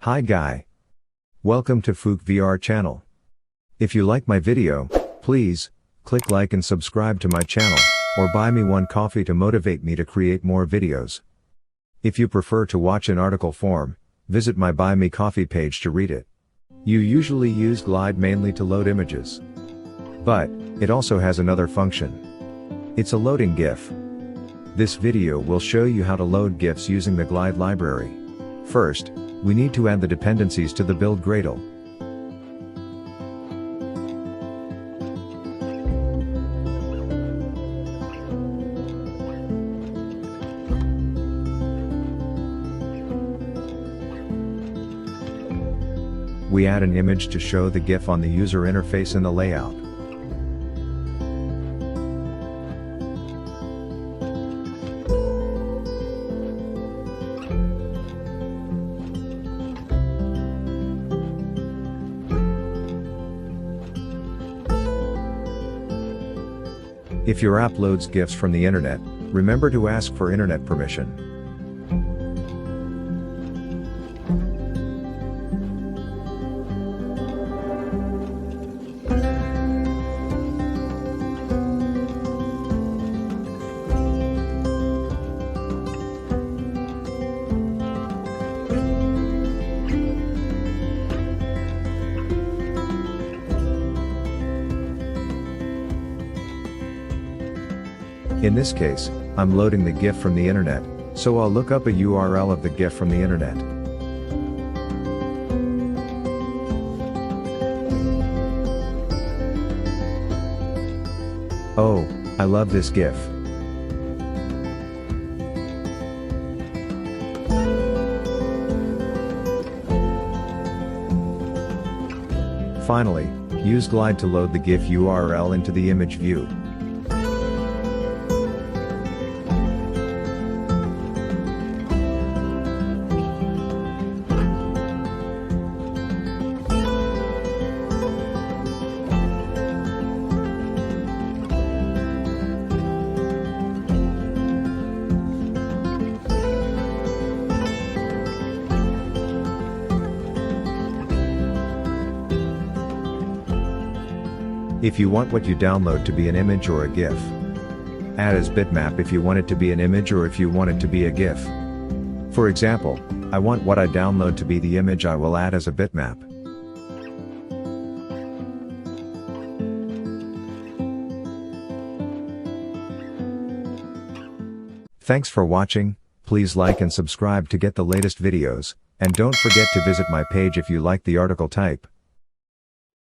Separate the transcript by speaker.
Speaker 1: Hi guy. Welcome to Fook VR channel. If you like my video, please, click like and subscribe to my channel, or buy me one coffee to motivate me to create more videos. If you prefer to watch in article form, visit my Buy Me Coffee page to read it. You usually use Glide mainly to load images. But, it also has another function. It's a loading GIF. This video will show you how to load GIFs using the Glide library. First, we need to add the dependencies to the build Gradle. We add an image to show the GIF on the user interface in the layout. If your app loads GIFs from the internet, remember to ask for internet permission. In this case, I'm loading the GIF from the internet, so I'll look up a URL of the GIF from the internet. Oh, I love this GIF. Finally, use Glide to load the GIF URL into the image view. If you want what you download to be an image or a GIF, add as bitmap if you want it to be an image or if you want it to be a GIF. For example, I want what I download to be the image, I will add as a bitmap. Thanks for watching, please like and subscribe to get the latest videos, and don't forget to visit my page if you like the article type.